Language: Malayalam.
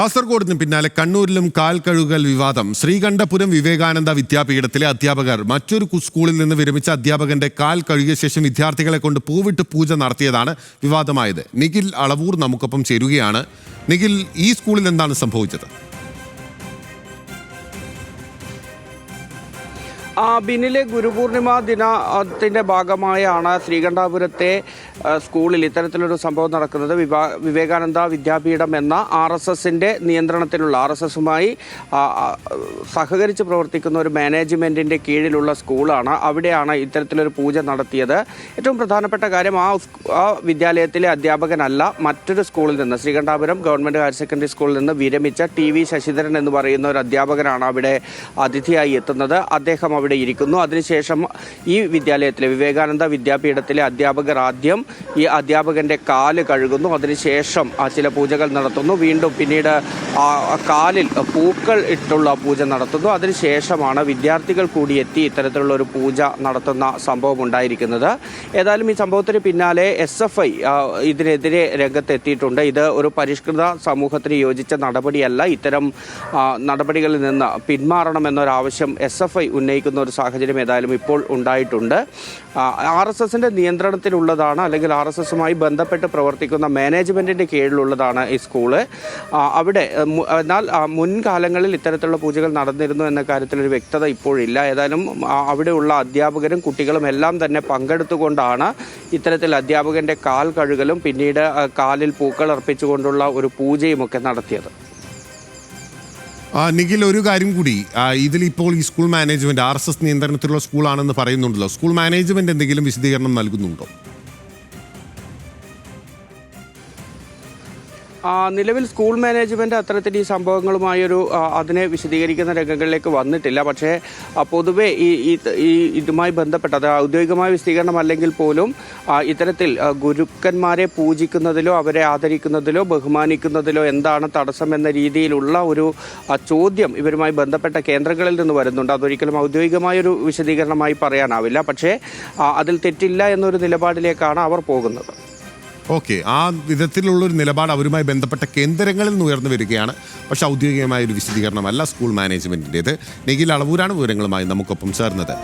കാസർഗോഡിന് പിന്നാലെ കണ്ണൂരിലും കാൽ കഴുകൽ വിവാദം. ശ്രീകണ്ഠപുരം വിവേകാനന്ദ വിദ്യാപീഠത്തിലെ അധ്യാപകർ മറ്റൊരു സ്കൂളിൽ നിന്ന് വിരമിച്ച അധ്യാപകന്റെ കാൽ കഴുകിയ ശേഷം വിദ്യാർത്ഥികളെ കൊണ്ട് പൂവിട്ട് പൂജ നടത്തിയതാണ് വിവാദമായത്. നിഖിൽ അളവൂർ നമുക്കൊപ്പം ചേരുകയാണ്. നിഖിൽ, ഈ സ്കൂളിൽ എന്താണ് സംഭവിച്ചത്? ബിന്നിലെ ഗുരുപൂർണിമ ദിനത്തിന്റെ ഭാഗമായാണ് ശ്രീകണ്ഠാപുരത്തെ സ്കൂളിൽ ഇത്തരത്തിലൊരു സംഭവം നടക്കുന്നത്. വിവേകാനന്ദ വിദ്യാപീഠം എന്ന RSSന്റെ നിയന്ത്രണത്തിലുള്ള RSSുമായി സഹകരിച്ച് പ്രവർത്തിക്കുന്ന ഒരു മാനേജ്മെന്റിന്റെ കീഴിലുള്ള സ്കൂളാണ്. അവിടെയാണ് ഇത്തരത്തിലൊരു പൂജ നടത്തിയത്. ഏറ്റവും പ്രധാനപ്പെട്ട കാര്യം, ആ വിദ്യാലയത്തിലെ അധ്യാപകനല്ല, മറ്റൊരു സ്കൂളിൽ നിന്ന്, ശ്രീകണ്ഠാപുരം ഗവൺമെന്റ് ഹയർ സെക്കൻഡറി സ്കൂളിൽ നിന്ന് വിരമിച്ച TV ശശിധരൻ എന്ന് പറയുന്ന ഒരു അധ്യാപകനാണ് അവിടെ അതിഥിയായി എത്തുന്നത്. അദ്ദേഹം അവിടെ ഇരിക്കുന്നു. അതിനുശേഷം ഈ വിദ്യാലയത്തിലെ വിവേകാനന്ദ വിദ്യാപീഠത്തിലെ അധ്യാപകർ ആദ്യം ഈ അധ്യാപകന്റെ കാല് കഴുകുന്നു. അതിനുശേഷം ചില പൂജകൾ നടത്തുന്നു. വീണ്ടും പിന്നീട് കാലിൽ പൂക്കൾ ഇട്ടുള്ള പൂജ നടത്തുന്നു. അതിനുശേഷമാണ് വിദ്യാർത്ഥികൾ കൂടി എത്തി ഇത്തരത്തിലുള്ള ഒരു പൂജ നടത്തുന്ന സംഭവം ഉണ്ടായിരിക്കുന്നത്. ഏതായാലും ഈ സംഭവത്തിന് പിന്നാലെ SFI ഇതിനെതിരെ രംഗത്തെത്തിയിട്ടുണ്ട്. ഇത് ഒരു പരിഷ്കൃത സമൂഹത്തിന് യോജിച്ച നടപടിയല്ല. ഇത്തരം നടപടികളിൽ നിന്ന് പിന്മാറണമെന്നൊരാവശ്യം SFI ഉന്നയിക്കുന്ന ഒരു സാഹചര്യം ഏതായാലും ഇപ്പോൾ ഉണ്ടായിട്ടുണ്ട്. RSSന്റെ നിയന്ത്രണത്തിലുള്ളതാണ്, അല്ലെങ്കിൽ RSSുമായി ബന്ധപ്പെട്ട് പ്രവർത്തിക്കുന്ന മാനേജ്മെന്റിന്റെ കീഴിലുള്ളതാണ് ഈ സ്കൂള്. അവിടെ എന്നാൽ മുൻകാലങ്ങളിൽ ഇത്തരത്തിലുള്ള പൂജകൾ നടന്നിരുന്നു എന്ന കാര്യത്തിൽ ഒരു വ്യക്തത ഇപ്പോഴില്ല. ഏതായാലും അവിടെയുള്ള അധ്യാപകരും കുട്ടികളും എല്ലാം തന്നെ പങ്കെടുത്തുകൊണ്ടാണ് ഇത്തരത്തിൽ അധ്യാപകന്റെ കാൽ കഴുകലും പിന്നീട് കാലിൽ പൂക്കൾ അർപ്പിച്ചുകൊണ്ടുള്ള ഒരു പൂജയും ഒക്കെ നടത്തിയത്. നിഖിൽ, ഒരു കാര്യം കൂടി, ഇതിലിപ്പോൾ ഈ സ്കൂൾ മാനേജ്മെന്റ് RSS നിയന്ത്രണത്തിലുള്ള സ്കൂളാണെന്ന് പറയുന്നുണ്ടല്ലോ. സ്കൂൾ മാനേജ്മെന്റ് എന്തെങ്കിലും വിശദീകരണം നൽകുന്നുണ്ടോ? നിലവിൽ സ്കൂൾ മാനേജ്മെൻറ്റ് അത്തരത്തിൽ ഈ സംഭവങ്ങളുമായൊരു അതിനെ വിശദീകരിക്കുന്ന രംഗങ്ങളിലേക്ക് വന്നിട്ടില്ല. പക്ഷേ പൊതുവെ ഇതുമായി ബന്ധപ്പെട്ട, അത് ഔദ്യോഗികമായ വിശദീകരണം അല്ലെങ്കിൽ പോലും ഇത്തരത്തിൽ ഗുരുക്കന്മാരെ പൂജിക്കുന്നതിലോ അവരെ ആദരിക്കുന്നതിലോ ബഹുമാനിക്കുന്നതിലോ എന്താണ് തടസ്സം എന്ന രീതിയിലുള്ള ഒരു ചോദ്യം ഇവരുമായി ബന്ധപ്പെട്ട കേന്ദ്രങ്ങളിൽ നിന്ന് വരുന്നുണ്ട്. അതൊരിക്കലും ഔദ്യോഗികമായൊരു വിശദീകരണമായി പറയാനാവില്ല. പക്ഷേ അതിൽ തെറ്റില്ല എന്നൊരു നിലപാടിലേക്കാണ് അവർ പോകുന്നത്. ഓക്കെ, ആ വിധത്തിലുള്ളൊരു നിലപാട് അവരുമായി ബന്ധപ്പെട്ട കേന്ദ്രങ്ങളിൽ നിന്ന് ഉയർന്നു വരികയാണ്. പക്ഷെ ഔദ്യോഗികമായ ഒരു വിശദീകരണമല്ല സ്കൂൾ മാനേജ്മെന്റിൻ്റേത്. നിഖിൽ അളവൂരാണ് വിവരങ്ങളുമായി നമുക്കൊപ്പം ചേർന്നത്.